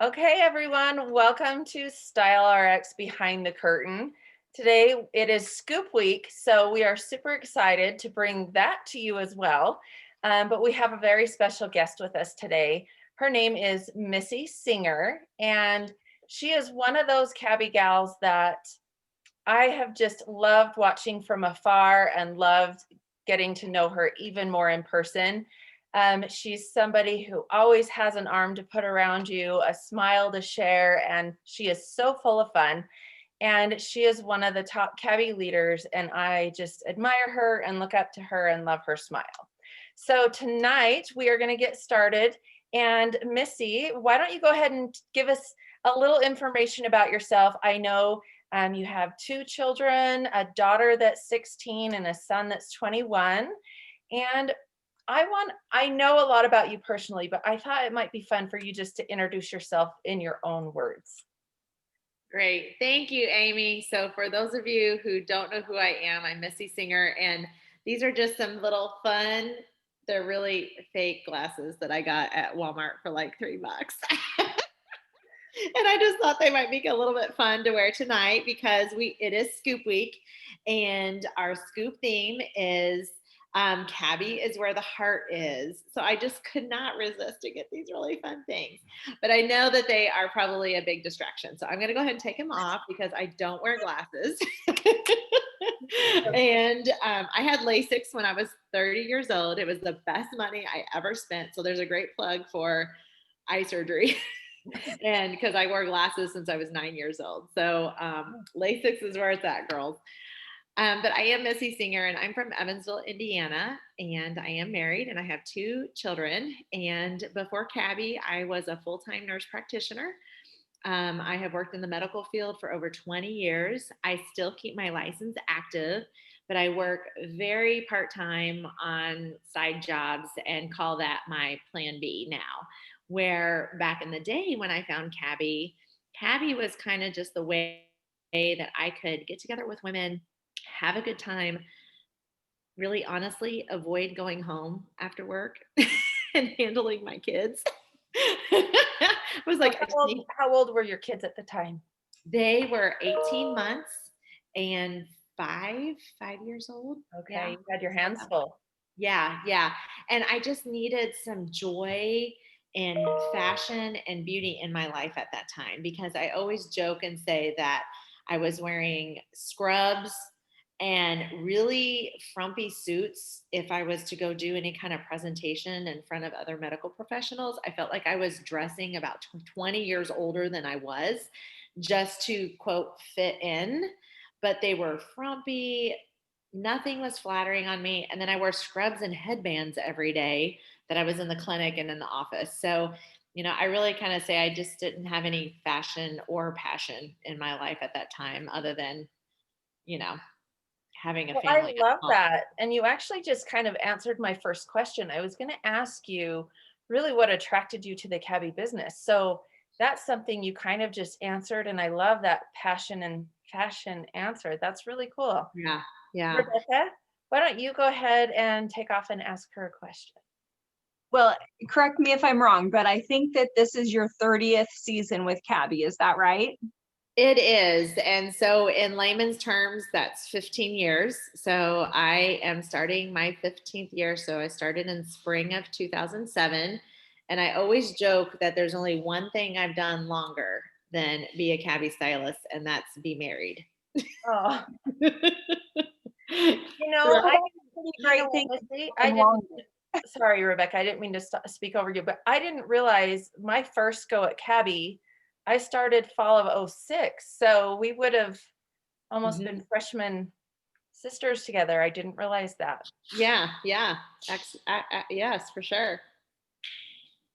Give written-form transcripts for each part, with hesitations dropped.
Okay, everyone, welcome to Style RX Behind the Curtain. Today it is Scoop Week, so we are super excited to bring that to you as well. But we have a very special guest with us today. Her name is Missy Singer, and she is one of those cabbie gals that I have just loved watching from afar and loved getting to know her even more in person. She's somebody who always has an arm to put around you, a smile to share, and she is so full of fun. And she is one of the top cabbie leaders, and I just admire her and look up to her and love her smile. So tonight we are going to get started. And Missy, why don't you go ahead and give us a little information about yourself? I know you have two children, a daughter that's 16 and a son that's 21. And I know a lot about you personally, but I thought it might be fun for you just to introduce yourself in your own words. Great. Thank you, Amy. So, for those of you who don't know who I am, I'm Missy Singer, and these are just some little fun, they're really fake glasses that I got at Walmart for like $3. And I just thought they might make it a little bit fun to wear tonight because it is Scoop Week, and our Scoop theme is Cabbie is where the heart is. So I just could not resist to get these really fun things. But I know that they are probably a big distraction. So I'm going to go ahead and take them off because I don't wear glasses. And I had LASIK when I was 30 years old. It was the best money I ever spent. So there's a great plug for eye surgery. And because I wore glasses since I was 9 years old. So LASIK is where it's at, girls. But I am Missy Singer, and I'm from Evansville, Indiana, and I am married, and I have two children. And before Cabbie, I was a full-time nurse practitioner. I have worked in the medical field for over 20 years. I still keep my license active, but I work very part-time on side jobs and call that my plan B now. Where back in the day when I found Cabbie was kind of just the way that I could get together with women, have a good time, really honestly avoid going home after work and handling my kids. I was like, I just need, How old were your kids at the time? they were 18 months and five years old. Okay, Yeah. you had your hands full. Yeah, yeah. And I just needed some joy and fashion and beauty in my life at that time because I always joke and say that I was wearing scrubs and really frumpy suits if I was to go do any kind of presentation in front of other medical professionals. I felt like I was dressing about 20 years older than I was just to quote fit in, but they were frumpy. Nothing was flattering on me. And then I wore scrubs and headbands every day that I was in the clinic and in the office. So, I really kind of say I just didn't have any fashion or passion in my life at that time other than, you know, having a Well, I family at love home. that. And you actually just kind of answered my first question. I was going to ask you really what attracted you to the cabbie business. So that's something you kind of just answered. And I love that passion and fashion answer. That's really cool. Yeah. Yeah. Rebecca, why don't you go ahead and take off and ask her a question? Well, correct me if I'm wrong, but I think that this is your 30th season with Cabbie. Is that right? It is. And so, in layman's terms, that's 15 years. So, I am starting my 15th year. So, I started in spring of 2007. And I always joke that there's only one thing I've done longer than be a cabbie stylist, and that's be married. Oh, Well, I that's a pretty great what, thing. Missy, I And didn't, longer. sorry, Rebecca, I didn't mean to speak over you, but I didn't realize my first go at cabbie, I started fall of '06. So we would have almost been Mhm. freshman sisters together. I didn't realize that. Yeah. Yeah. Yes, for sure.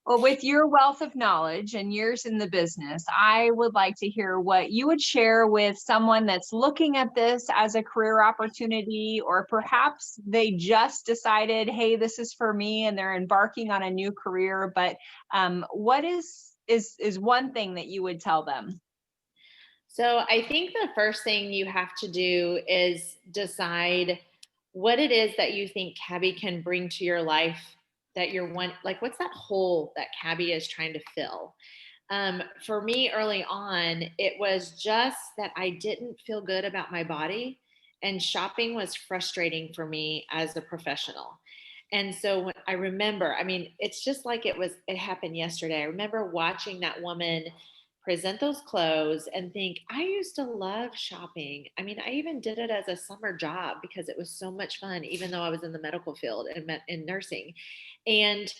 Well, with your wealth of knowledge and years in the business, I would like to hear what you would share with someone that's looking at this as a career opportunity, or perhaps they just decided, hey, this is for me, and they're embarking on a new career. But what is one thing that you would tell them? So I think the first thing you have to do is decide what it is that you think Cabbie can bring to your life, that you're one, like what's that hole that Cabbie is trying to fill? For me early on, it was just that I didn't feel good about my body, and shopping was frustrating for me as a professional. And so when I remember, I mean, it's just like it happened yesterday. I remember watching that woman present those clothes and think, I used to love shopping. I mean, I even did it as a summer job because it was so much fun, even though I was in the medical field and in nursing. And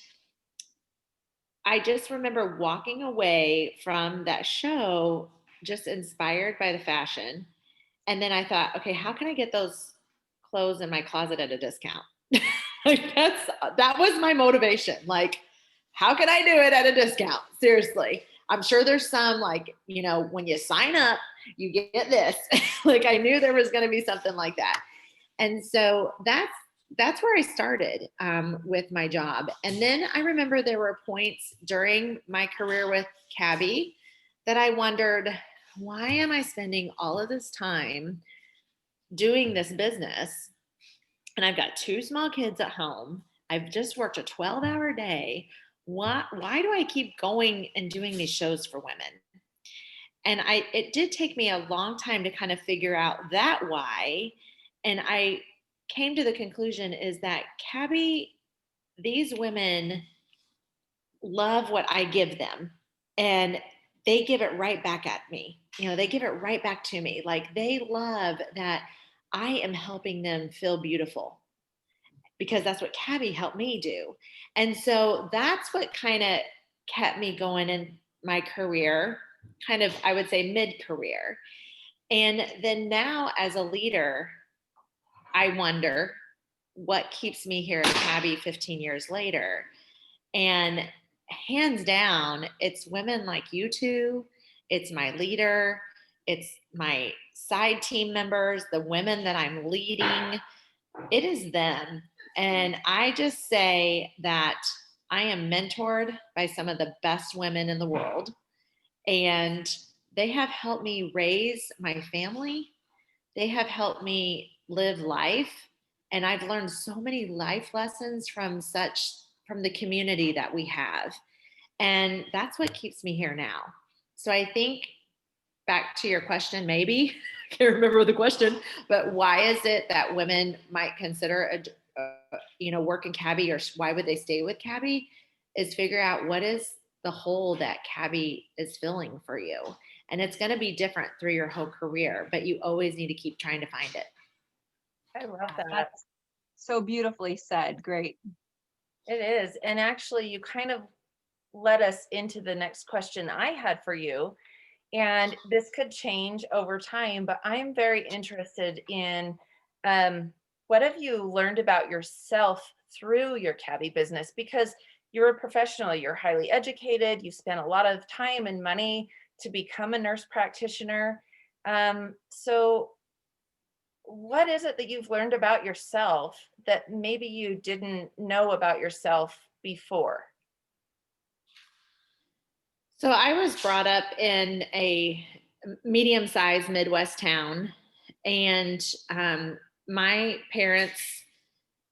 I just remember walking away from that show just inspired by the fashion. And then I thought, okay, how can I get those clothes in my closet at a discount? Like that was my motivation. Like, how can I do it at a discount? Seriously. I'm sure there's some like, when you sign up, you get this. Like I knew there was going to be something like that. And so that's where I started with my job. And then I remember there were points during my career with Cabbie that I wondered, why am I spending all of this time doing this business? And I've got 2 small kids at home. I've just worked a 12-hour day. Why do I keep going and doing these shows for women? And it did take me a long time to kind of figure out that why. And I came to the conclusion is that Cabbie, these women love what I give them, and they give it right back at me. They give it right back to me. Like they love that I am helping them feel beautiful because that's what Cabbie helped me do. And so that's what kind of kept me going in my career, kind of, I would say mid-career. And then now as a leader, I wonder what keeps me here at Cabbie 15 years later. And hands down, it's women like you two. It's my leader. It's my side team members, the women that I'm leading. It is them. And I just say that I am mentored by some of the best women in the world. And they have helped me raise my family. They have helped me live life. And I've learned so many life lessons from the community that we have. And that's what keeps me here now. So I think back to your question, maybe I can't remember the question, but why is it that women might consider work in Cabbie, or why would they stay with Cabbie? Is figure out what is the hole that Cabbie is filling for you. And it's going to be different through your whole career, but you always need to keep trying to find it. I love that. That's so beautifully said. Great. It is. And actually, you kind of led us into the next question I had for you. And this could change over time, but I'm very interested in what have you learned about yourself through your Cabbie business? Because you're a professional, you're highly educated, you spent a lot of time and money to become a nurse practitioner. So what is it that you've learned about yourself that maybe you didn't know about yourself before? So I was brought up in a medium-sized Midwest town, and my parents,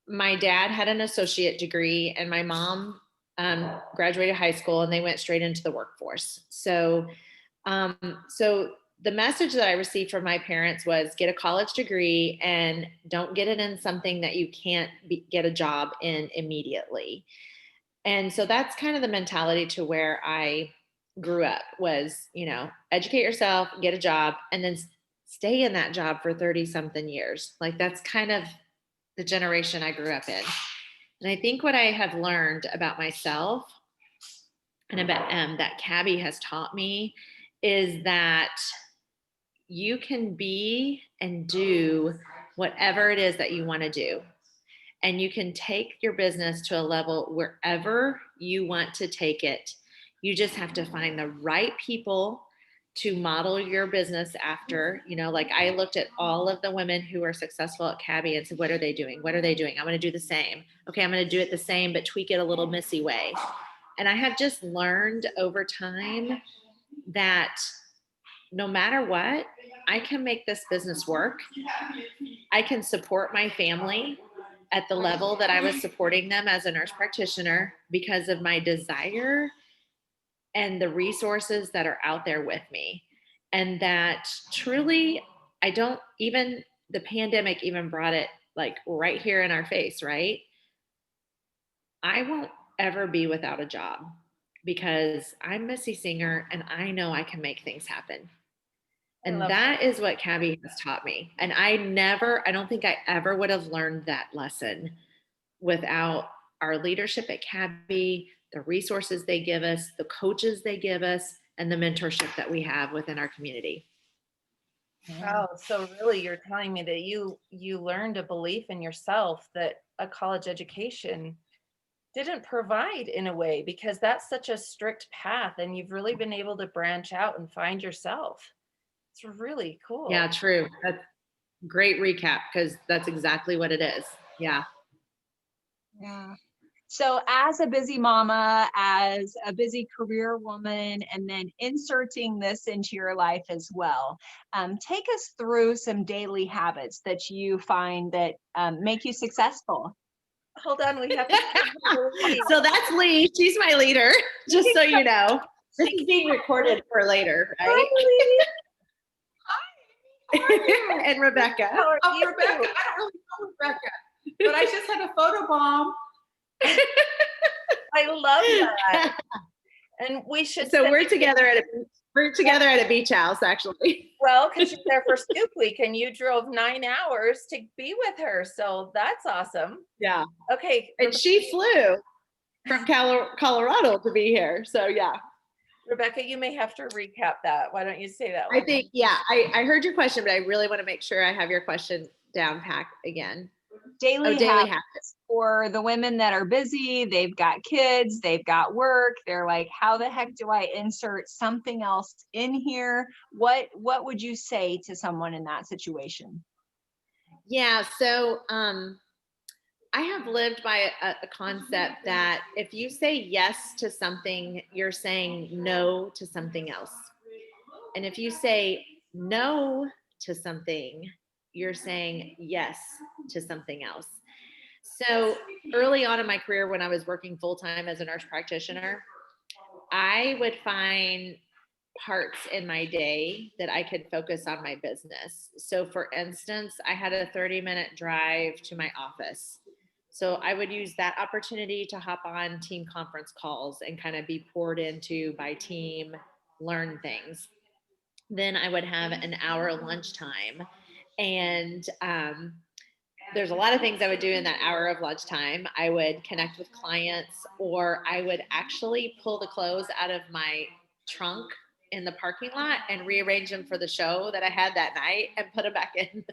my dad had an associate degree, and my mom graduated high school, and they went straight into the workforce. So the message that I received from my parents was get a college degree and don't get it in something that you can't get a job in immediately. And so that's kind of the mentality to where I grew up was, educate yourself, get a job, and then stay in that job for 30 something years. Like that's kind of the generation I grew up in. And I think what I have learned about myself and about that Cabbie has taught me is that you can be and do whatever it is that you want to do. And you can take your business to a level wherever you want to take it. You just have to find the right people to model your business after. Like I looked at all of the women who are successful at Cabbie and said, what are they doing? What are they doing? I'm going to do the same. Okay, I'm going to do it the same, but tweak it a little Missy way. And I have just learned over time that no matter what, I can make this business work. I can support my family at the level that I was supporting them as a nurse practitioner because of my desire and the resources that are out there with me. And that truly, I don't even, the pandemic even brought it like right here in our face, right? I won't ever be without a job because I'm Missy Singer and I know I can make things happen. And that is what Cabbie has taught me. And I don't think I ever would have learned that lesson without our leadership at Cabbie, the resources they give us, the coaches they give us, and the mentorship that we have within our community. Wow. So really you're telling me that you learned a belief in yourself that a college education didn't provide in a way, because that's such a strict path and you've really been able to branch out and find yourself. It's really cool. Yeah, true. That's great recap because that's exactly what it is. Yeah. Yeah. So as a busy mama, as a busy career woman, and then inserting this into your life as well, take us through some daily habits that you find that make you successful. Hold on, we have to So that's Lee. She's my leader, just so you know. This is being recorded for later, right? Hi. And Rebecca. Oh, Rebecca. I don't really know Rebecca, but I just had a photo bomb. I love that. And we should. So we're together at a beach house, actually. Well, because you're there for Scoop Week and you drove 9 hours to be with her. So that's awesome. Yeah. Okay. And she flew from Colorado to be here. So yeah. Rebecca, you may have to recap that. Why don't you say that? I think, yeah, I heard your question, but I really want to make sure I have your question down packed again. Daily habits for the women that are busy, they've got kids, they've got work, they're like, how the heck do I insert something else in here? What would you say to someone in that situation? Yeah, so I have lived by a concept that if you say yes to something, you're saying no to something else. And if you say no to something, you're saying yes to something else. So early on in my career, when I was working full-time as a nurse practitioner, I would find parts in my day that I could focus on my business. So for instance, I had a 30-minute drive to my office. So I would use that opportunity to hop on team conference calls and kind of be poured into by team, learn things. Then I would have an hour lunchtime. And there's a lot of things I would do in that hour of lunchtime. I would connect with clients, or I would actually pull the clothes out of my trunk in the parking lot and rearrange them for the show that I had that night and put them back in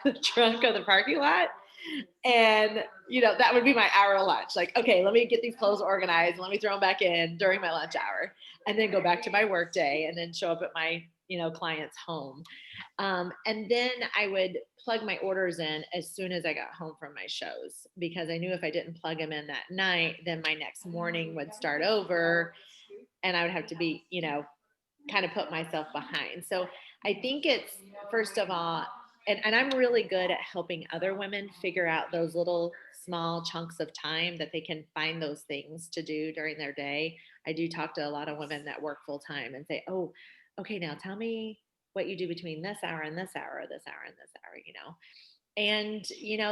the trunk of the parking lot. And, that would be my hour lunch. Like, okay, let me get these clothes organized. Let me throw them back in during my lunch hour and then go back to my work day and then show up at my, client's home. And then I would plug my orders in as soon as I got home from my shows, because I knew if I didn't plug them in that night, then my next morning would start over and I would have to be, kind of put myself behind. So I think it's, first of all, and I'm really good at helping other women figure out those little small chunks of time that they can find those things to do during their day. I do talk to a lot of women that work full time and say, oh, okay, now tell me what you do between this hour and this hour, or this hour and this hour, And,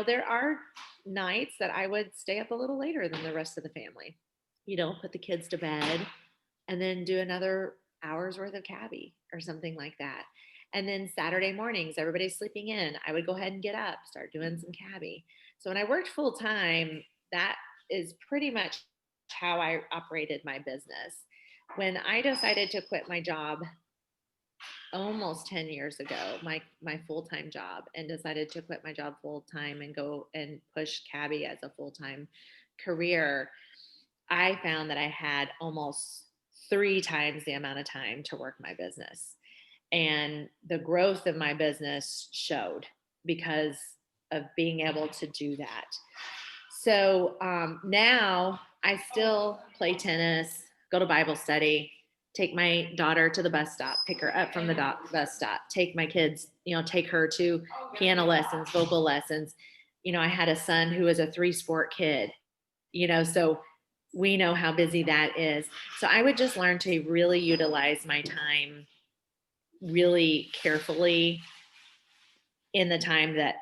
there are nights that I would stay up a little later than the rest of the family, put the kids to bed and then do another hour's worth of cabbie or something like that. And then Saturday mornings, everybody's sleeping in, I would go ahead and get up, start doing some cabbie. So when I worked full time, that is pretty much how I operated my business. When I decided to quit my job almost 10 years ago, my full-time job, and decided to quit my job full-time and go and push Cabbie as a full-time career, I found that I had almost 3 times the amount of time to work my business. And the growth of my business showed because of being able to do that. So now I still play tennis, go to Bible study, take my daughter to the bus stop, pick her up from the bus stop, take my kids, take her to piano lessons, vocal lessons. I had a son who was a 3-sport kid, so we know how busy that is. So I would just learn to really utilize my time really carefully in the time that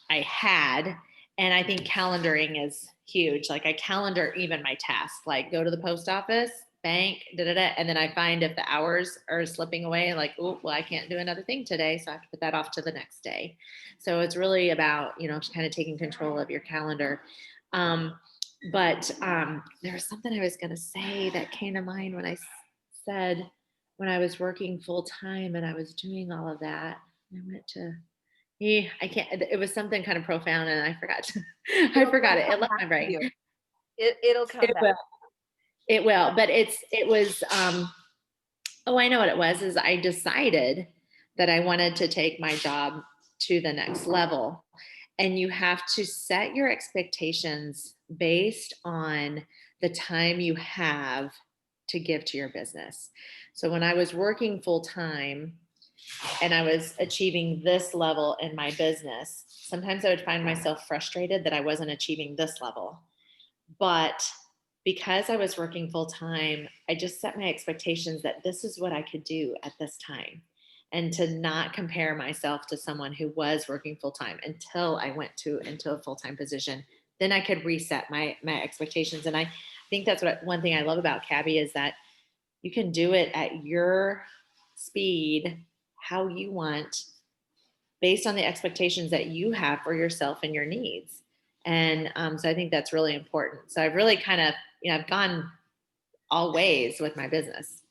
I had. And I think calendaring is huge. Like I calendar even my tasks, like go to the post office, bank, and then I find if the hours are slipping away, like, oh, well, I can't do another thing today, so I have to put that off to the next day. So it's really about, just kind of taking control of your calendar. But there was something I was going to say that came to mind when I said when I was working full time and I was doing all of that. I went to yeah, I can't. It was something kind of profound, and I forgot. I forgot it. It left my brain. It'll come It back. will. It will. But it was. Oh, I know what it was. Is I decided that I wanted to take my job to the next level, and you have to set your expectations based on the time you have to give to your business. So when I was working full time and I was achieving this level in my business, sometimes I would find myself frustrated that I wasn't achieving this level. But because I was working full time, I just set my expectations that this is what I could do at this time and to not compare myself to someone who was working full time until I went into a full time position. Then I could reset my expectations. And I think that's one thing I love about Cabbie is that you can do it at your speed, how you want, based on the expectations that you have for yourself and your needs. And so I think that's really important. So I've really kind of, I've gone all ways with my business.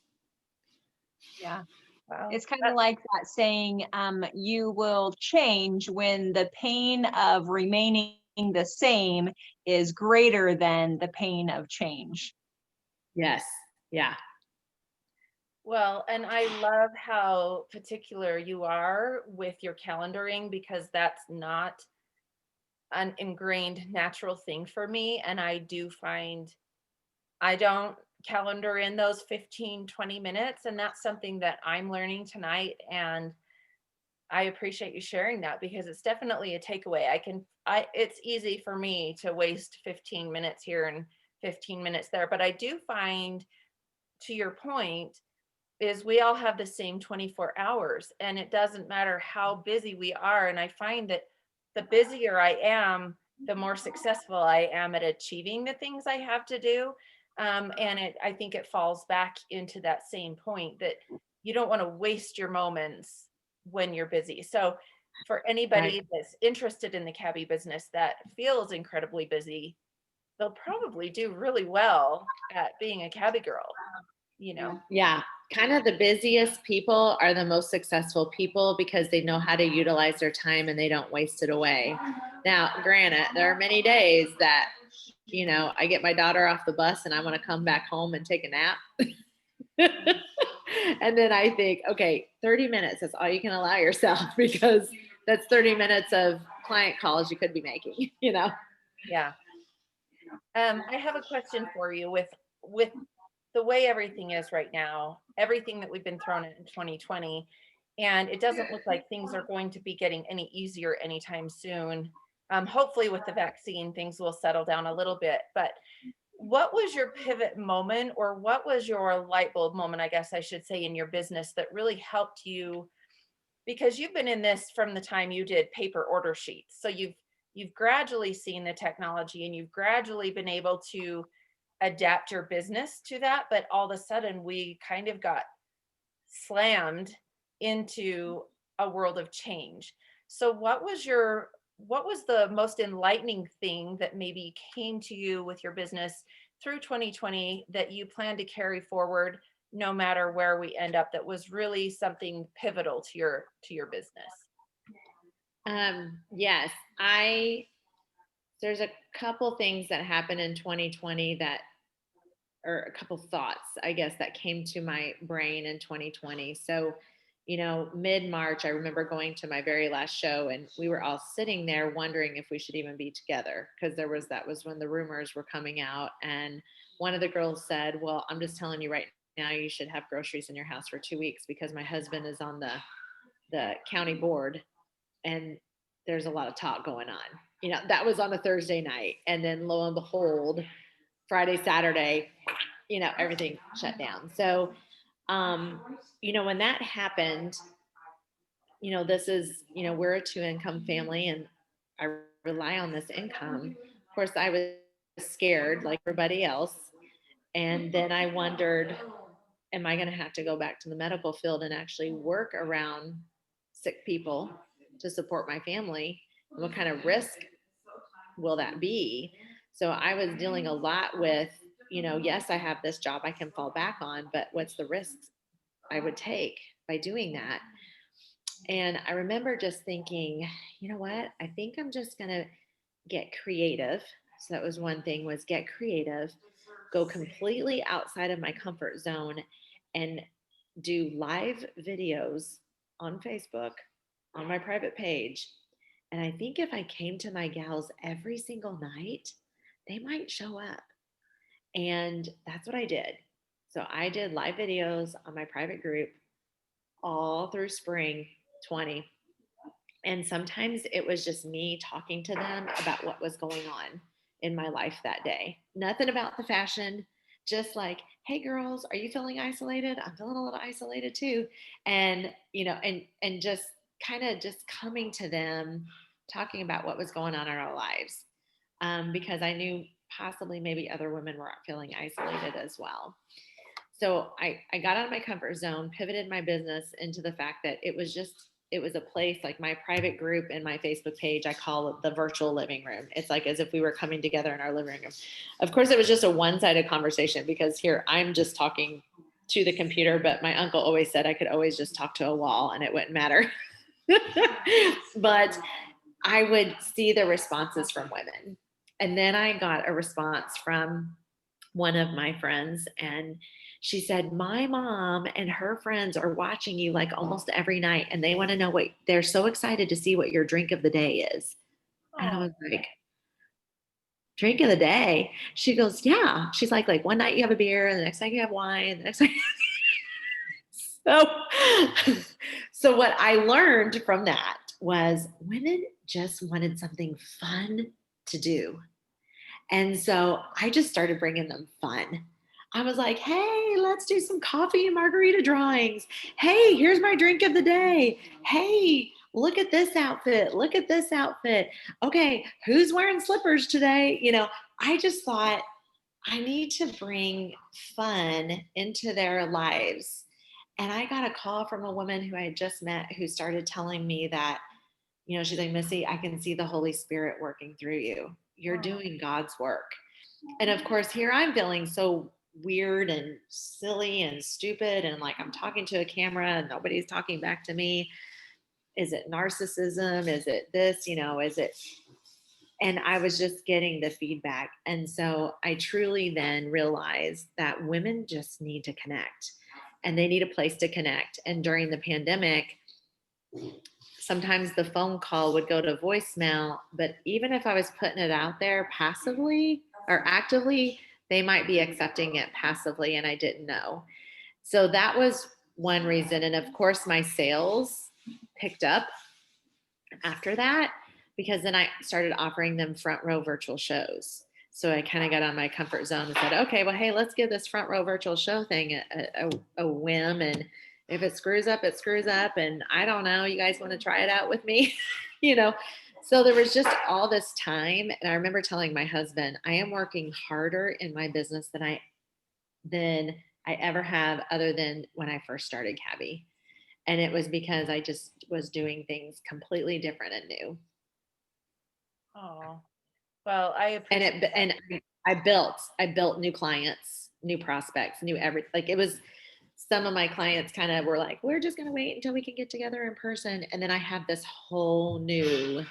Yeah. Wow. It's kind of like that saying, you will change when the pain of remaining the same is greater than the pain of change. Yes. Yeah. Well, and I love how particular you are with your calendaring because that's not an ingrained natural thing for me. And I do find I don't calendar in those 15, 20 minutes. And that's something that I'm learning tonight. And I appreciate you sharing that because it's definitely a takeaway. It's easy for me to waste 15 minutes here and 15 minutes there. But I do find, to your point, is we all have the same 24 hours and it doesn't matter how busy we are. And I find that the busier I am, the more successful I am at achieving the things I have to do. I think it falls back into that same point that you don't want to waste your moments when you're busy. So for anybody that's interested in the cabbie business that feels incredibly busy, they'll probably do really well at being a cabbie girl, Yeah. Kind of the busiest people are the most successful people because they know how to utilize their time and they don't waste it away. Now, granted, there are many days that, I get my daughter off the bus and I want to come back home and take a nap. And then I think, okay, 30 minutes is all you can allow yourself because that's 30 minutes of client calls you could be making, Yeah. I have a question for you with the way everything is right now, everything that we've been thrown in 2020, and it doesn't look like things are going to be getting any easier anytime soon. Hopefully with the vaccine, things will settle down a little bit, but what was your pivot moment or what was your light bulb moment, I guess I should say, in your business that really helped you? Because you've been in this from the time you did paper order sheets. So you've gradually seen the technology and you've gradually been able to adapt your business to that. But all of a sudden we kind of got slammed into a world of change. So what was the most enlightening thing that maybe came to you with your business through 2020 that you plan to carry forward no matter where we end up, that was really something pivotal to your business? Yes, there's a couple things that happened in 2020 or a couple thoughts, I guess, that came to my brain in 2020. So, mid-March, I remember going to my very last show and we were all sitting there wondering if we should even be together because that was when the rumors were coming out. And one of the girls said, well, I'm just telling you right now, you should have groceries in your house for 2 weeks because my husband is on the county board and there's a lot of talk going on. That was on a Thursday night. And then lo and behold, Friday, Saturday, everything shut down. So, when that happened, this is, we're a 2 income family and I rely on this income. Of course, I was scared like everybody else. And then I wondered, am I going to have to go back to the medical field and actually work around sick people to support my family? What kind of risk will that be? So I was dealing a lot with, yes, I have this job I can fall back on, but what's the risks I would take by doing that? And I remember just thinking, you know what? I think I'm just going to get creative. So that was one thing, was get creative, go completely outside of my comfort zone and do live videos on Facebook on my private page. And I think if I came to my gals every single night, they might show up. And that's what I did. So I did live videos on my private group all through spring 20. And sometimes it was just me talking to them about what was going on in my life that day. Nothing about the fashion, just like, hey girls, are you feeling isolated? I'm feeling a little isolated too. And, and just kind of just coming to them, talking about what was going on in our lives. Because I knew possibly maybe other women were feeling isolated as well. So I got out of my comfort zone, pivoted my business into the fact that it was a place like my private group and my Facebook page. I call it the virtual living room. It's like as if we were coming together in our living room. Of course, it was just a one-sided conversation because here I'm just talking to the computer, but my uncle always said I could always just talk to a wall and it wouldn't matter. But I would see the responses from women. And then I got a response from one of my friends, and she said, my mom and her friends are watching you like almost every night, and they want to know they're so excited to see what your drink of the day is. And I was like, drink of the day? She goes, yeah. She's like one night you have a beer, and the next night you have wine, the next night. So what I learned from that was women just wanted something fun to do. And so I just started bringing them fun. I was like, hey, let's do some coffee and margarita drawings. Hey, here's my drink of the day. Hey, look at this outfit. Look at this outfit. Okay, who's wearing slippers today? I just thought I need to bring fun into their lives. And I got a call from a woman who I had just met who started telling me that, she's like, Missy, I can see the Holy Spirit working through you. You're doing God's work. And of course, here I'm feeling so weird and silly and stupid. And like I'm talking to a camera and nobody's talking back to me. Is it narcissism? Is it this? Is it? And I was just getting the feedback. And so I truly then realized that women just need to connect and they need a place to connect. And during the pandemic, sometimes the phone call would go to voicemail, but even if I was putting it out there passively or actively, they might be accepting it passively and I didn't know. So that was one reason. And of course, my sales picked up after that because then I started offering them front row virtual shows. So I kind of got on my comfort zone and said, okay, well, hey, let's give this front row virtual show thing a whim. And if it screws up, it screws up. And I don't know, you guys want to try it out with me? So there was just all this time. And I remember telling my husband, I am working harder in my business than I ever have, other than when I first started Cabbie. And it was because I just was doing things completely different and new. Oh, well, I appreciate and I built new clients, new prospects, new everything. Like it was, some of my clients kind of were like, we're just going to wait until we can get together in person. And then I have this whole new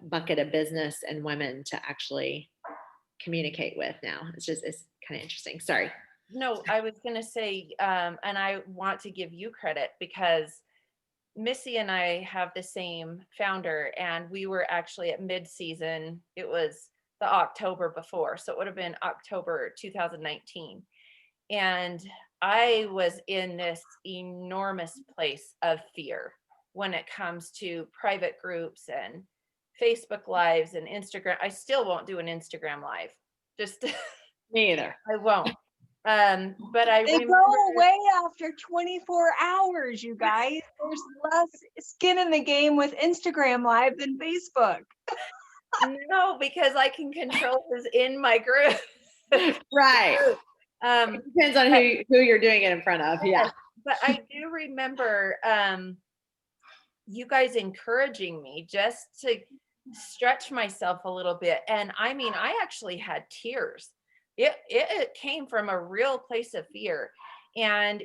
bucket of business and women to actually communicate with now. It's kind of interesting. Sorry. No, I was going to say, and I want to give you credit because Missy and I have the same founder, and we were actually at mid-season. It was the October before, so it would have been October 2019. And I was in this enormous place of fear when it comes to private groups and Facebook lives and Instagram. I still won't do an Instagram live. Just Me either. I won't. But I They remember, go away after 24 hours, you guys. There's less skin in the game with Instagram Live than Facebook. no, because I can control who's in my group. Right. Um, It depends on who you're doing it in front of. Yeah. but I do remember you guys encouraging me just to stretch myself a little bit. And I mean, I actually had tears. It came from a real place of fear. And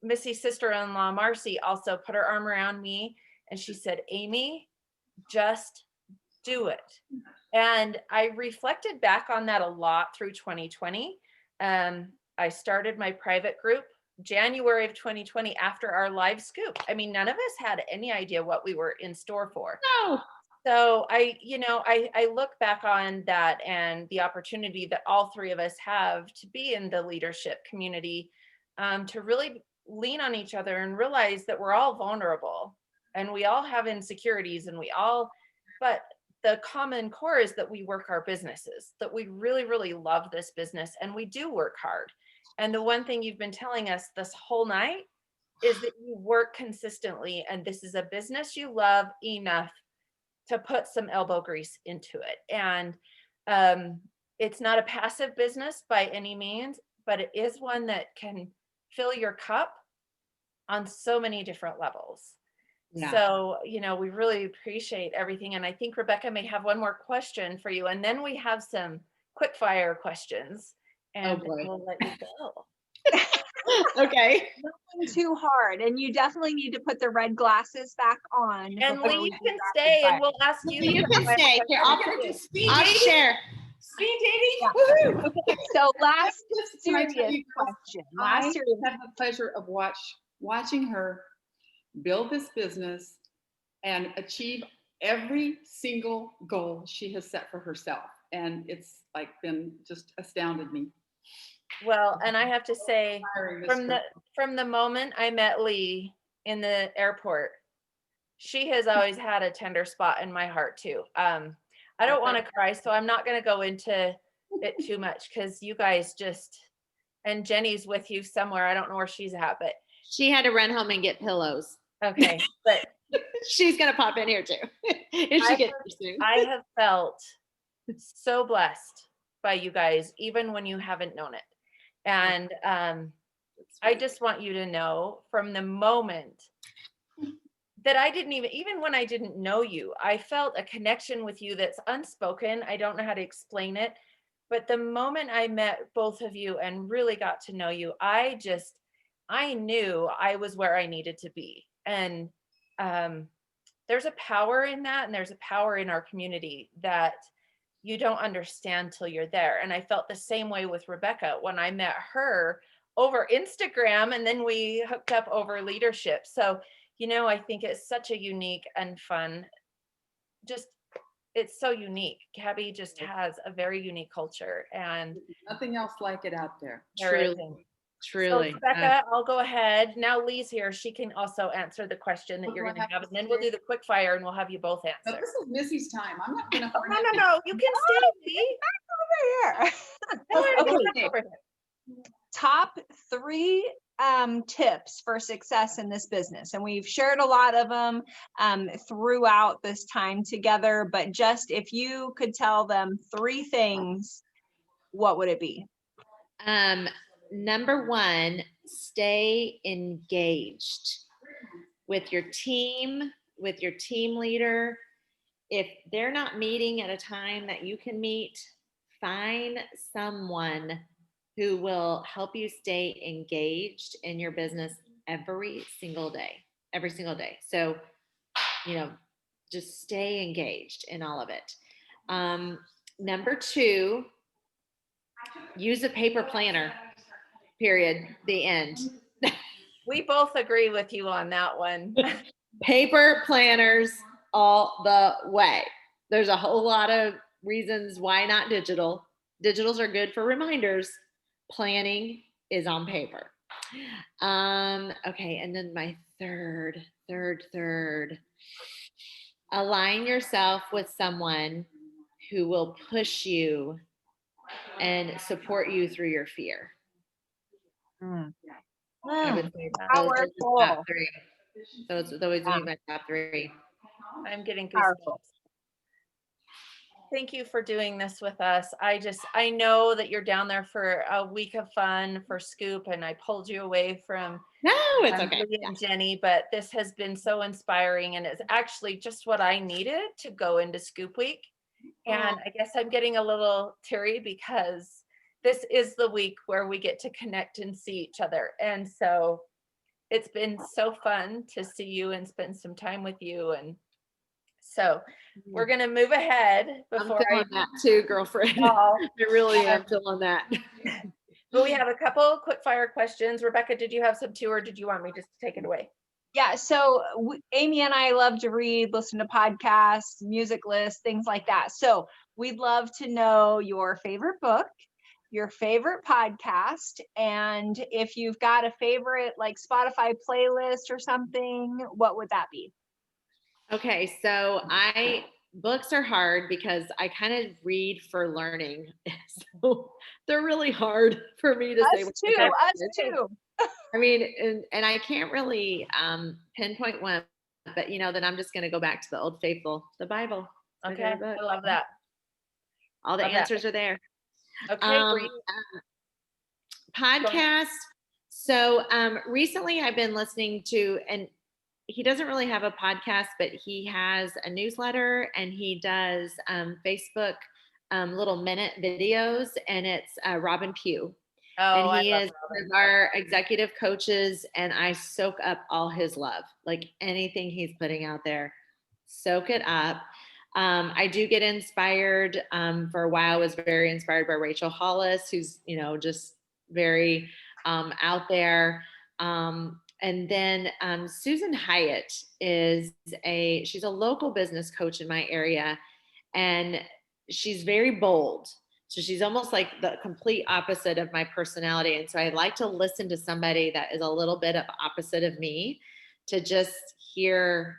Missy's sister-in-law, Marcy, also put her arm around me and she said, Amy, just do it. And I reflected back on that a lot through 2020. I started my private group January of 2020 after our live scoop. I mean, none of us had any idea what we were in store for. No. So I look back on that and the opportunity that all three of us have to be in the leadership community, to really lean on each other and realize that we're all vulnerable and we all have insecurities but the common core is that we work our businesses, that we really, really love this business and we do work hard. And the one thing you've been telling us this whole night is that you work consistently and this is a business you love enough to put some elbow grease into it. And it's not a passive business by any means, but it is one that can fill your cup on so many different levels. Yeah. So, we really appreciate everything. And I think Rebecca may have one more question for you. And then we have some quick fire questions and boy. we'll let you go. Okay. Nothing too hard. And you definitely need to put the red glasses back on. And before Lee, we you do can rapid stay and fire. we'll ask you. You can stay. Here, I'll share. Speed dating. Yeah. Woohoo! Okay, so last Can I tell serious you, girls, question. I Last serious have the pleasure of watching her build this business and achieve every single goal she has set for herself. And it's like been just astounded me. Well, and I have to say, Admiring this from girl. the moment I met Lee in the airport, she has always had a tender spot in my heart too. I don't want to cry, so I'm not going to go into it too much because you guys and Jenny's with you somewhere. I don't know where she's at, but She had to run home and get pillows. okay. But She's gonna pop in here too. If she gets here soon. I have felt so blessed by you guys, even when you haven't known it. And I just want you to know from the moment that I didn't even when I didn't know you, I felt a connection with you that's unspoken. I don't know how to explain it. But the moment I met both of you and really got to know you, I knew I was where I needed to be. And there's a power in that. And there's a power in our community that you don't understand till you're there. And I felt the same way with Rebecca when I met her over Instagram and then we hooked up over leadership. So, I think it's such a unique and fun, it's so unique. Cabbie just has a very unique culture and Nothing else like it out there. Truly. So Rebecca, I'll go ahead. Now Lee's here. She can also answer the question that you're going to have, and then we'll do the quick fire and we'll have you both But answer. this is Missy's time. I'm not going to. No. You can stay, Lee. over here. Okay. Okay. Top 3 tips for success in this business. And we've shared a lot of them throughout this time together, but just if you could tell them 3 things, what would it be? Number 1, stay engaged with your team, with your team leader. If they're not meeting at a time that you can meet, find someone who will help you stay engaged in your business every single day. So, just stay engaged in all of it. Number 2, use a paper planner, period, the end. We both agree with you on that one. Paper planners all the way. There's a whole lot of reasons why not digital. Digitals are good for reminders. Planning is on paper. Okay, and then my third, align yourself with someone who will push you and support you through your fear. Mm. I would say those are the Powerful. top three. Those would be my top three. I'm getting Powerful. goosebumps. Thank you for doing this with us. I know that you're down there for a week of fun for Scoop, and I pulled you away from No, it's okay. Lee and Jenny, but this has been so inspiring, and it's actually just what I needed to go into Scoop Week. And I guess I'm getting a little teary because this is the week where we get to connect and see each other. And so it's been so fun to see you and spend some time with you. And so we're going to move ahead before I'm feeling that too, girlfriend. Oh, I really am feeling that. but we have a couple quick fire questions. Rebecca, did you have some too, or did you want me just to take it away? Yeah, so Amy and I love to read, listen to podcasts, music lists, things like that. So we'd love to know your favorite book, your favorite podcast, and if you've got a favorite like Spotify playlist or something, what would that be? Okay, so books are hard because I kind of read for learning. So they're really hard for me to say. Us too. I mean, and I can't really pinpoint one, but then I'm just going to go back to the old faithful, the Bible. Okay, I love that. All the answers are there. Okay, podcast. So recently I've been listening to, and he doesn't really have a podcast, but he has a newsletter and he does Facebook little minute videos, and it's Robin Pugh. Oh, and he is one of our executive coaches, and I soak up all his love, like anything he's putting out there, soak it up. I do get inspired. For a while, I was very inspired by Rachel Hollis, who's, just very out there. And then Susan Hyatt she's a local business coach in my area, and she's very bold. So she's almost like the complete opposite of my personality. And so I like to listen to somebody that is a little bit of opposite of me, to just hear,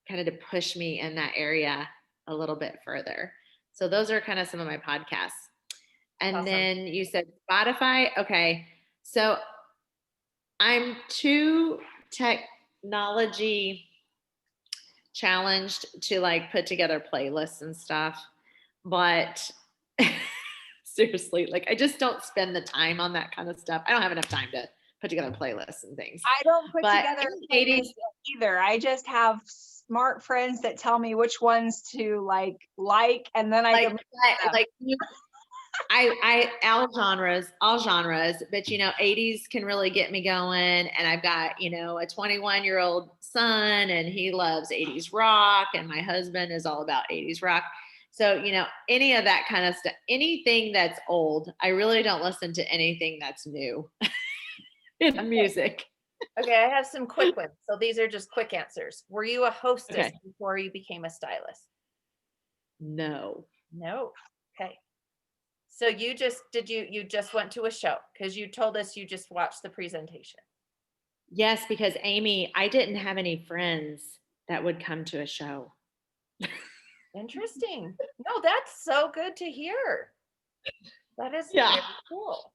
kind of to push me in that area a little bit further. So those are kind of some of my podcasts. And Awesome. Then you said Spotify. Okay. So I'm too technology challenged to like put together playlists and stuff, but seriously, like I just don't spend the time on that kind of stuff. I don't have enough time to put together playlists and things. I don't put together playlists either. I just have smart friends that tell me which ones to like, and then I all genres, but 80s can really get me going. And I've got, a 21-year-old son, and he loves 80s rock, and my husband is all about 80s rock. So, any of that kind of stuff, anything that's old, I really don't listen to anything that's new in music. Okay, I have some quick ones. So these are just quick answers. Were you a hostess before you became a stylist? No. Okay. So you just went to a show because you told us you just watched the presentation. Yes, because Amy, I didn't have any friends that would come to a show. Interesting. No, that's so good to hear. That is very cool.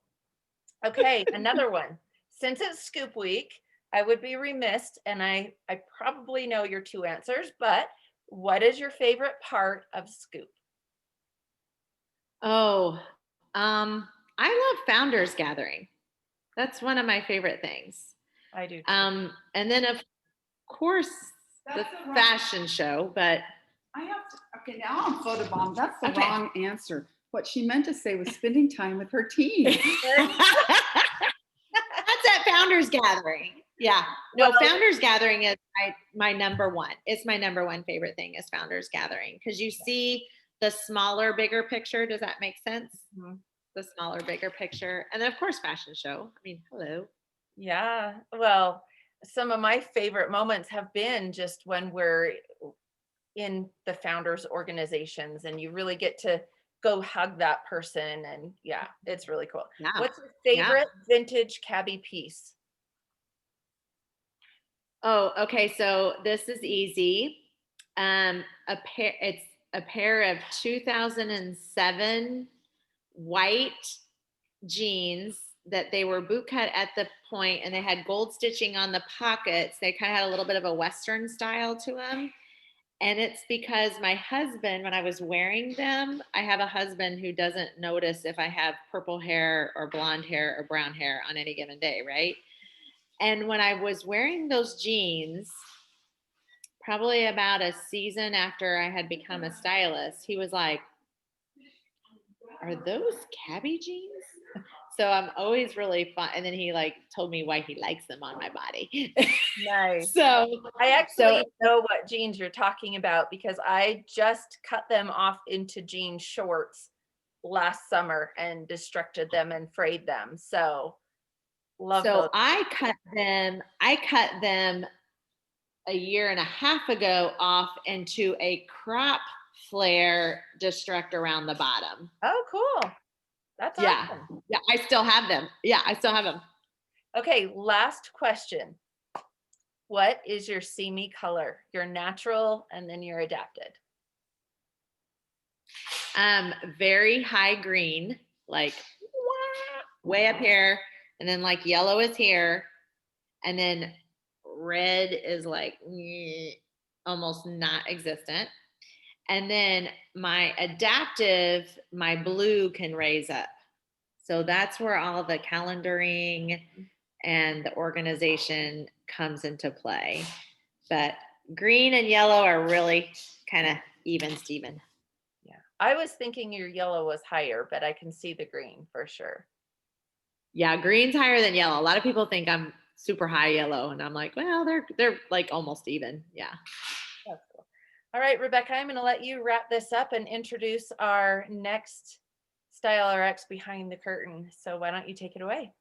Okay, another one. Since it's Scoop Week, I would be remiss, and I probably know your two answers, but what is your favorite part of Scoop? Oh, I love Founders Gathering. That's one of my favorite things. I do too. And then of course the fashion show, but I have to, okay, now I'm photobombed. That's the wrong answer. What she meant to say was spending time with her team. That's at Founders Gathering. Yeah. No, Founders Gathering is my number one. It's my number one favorite thing is Founders Gathering, because you see the smaller, bigger picture. Does that make sense? Mm-hmm. The smaller, bigger picture. And then of course, fashion show. I mean, hello. Yeah. Well, some of my favorite moments have been just when we're in the founders organizations and you really get to go hug that person. And yeah, it's really cool. Yeah. What's your favorite vintage cabi piece? Oh, okay. So this is easy. It's a pair of 2007 white jeans that they were boot cut at the point and they had gold stitching on the pockets. They kind of had a little bit of a Western style to them. And it's because my husband, when I was wearing them, I have a husband who doesn't notice if I have purple hair or blonde hair or brown hair on any given day, right? And when I was wearing those jeans, probably about a season after I had become a stylist, he was like, "Are those cabbie jeans?" So I'm always really fun. And then he like told me why he likes them on my body. Nice. So I actually know what jeans you're talking about because I just cut them off into jean shorts last summer and destructed them and frayed them. So love those. So I cut them a year and a half ago off into a crop flare destruct around the bottom. Oh, cool. That's awesome. Yeah, I still have them. Yeah, I still have them. Okay, last question. What is your see me color? Your natural and then your adapted. Very high green, like way up here, and then like yellow is here, and then red is like almost not existent. And then my adaptive, my blue can raise up. So that's where all the calendaring and the organization comes into play. But green and yellow are really kind of even, Steven. Yeah. I was thinking your yellow was higher, but I can see the green for sure. Yeah, green's higher than yellow. A lot of people think I'm super high yellow, and I'm like, well, they're like almost even. Yeah. That's cool. All right, Rebecca, I'm going to let you wrap this up and introduce our next Style RX behind the curtain. So why don't you take it away?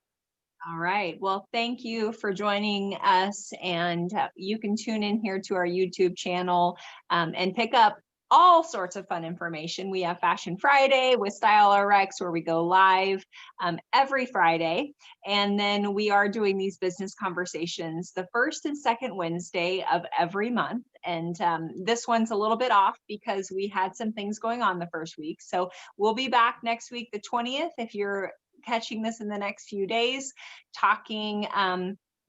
All right. Well, thank you for joining us. And you can tune in here to our YouTube channel and pick up all sorts of fun information. We have Fashion Friday with Style RX where we go live every Friday. And then we are doing these business conversations the first and second Wednesday of every month. And this one's a little bit off because we had some things going on the first week. So we'll be back next week, the 20th, if you're catching this in the next few days, talking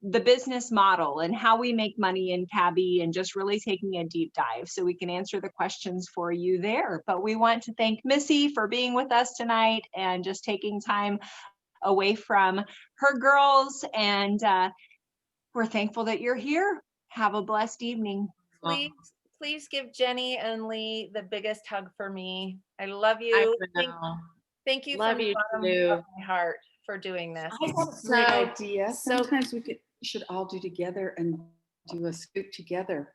the business model and how we make money in Cabbie and just really taking a deep dive so we can answer the questions for you there. But we want to thank Missy for being with us tonight and just taking time away from her girls. And we're thankful that you're here. Have a blessed evening. Please give Jenny and Lee the biggest hug for me. I love you. Thank you Love from the you bottom too. of my heart for doing this. I have a great idea. Sometimes we should all do together and do a scoop together.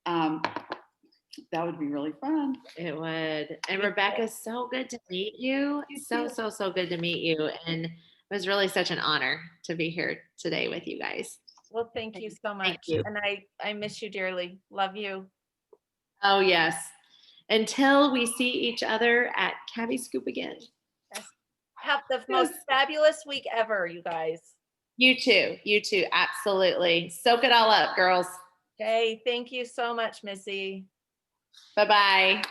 That would be really fun. It would. And Rebecca, so good to meet you. So good to meet you. And it was really such an honor to be here today with you guys. Well, thank you so much. You. And I miss you dearly. Love you. Oh, yes. Until we see each other at Cabbie Scoop again. Yes. Have the most fabulous week ever, you guys. You too. You too. Absolutely. Soak it all up, girls. Okay. Thank you so much, Missy. Bye-bye.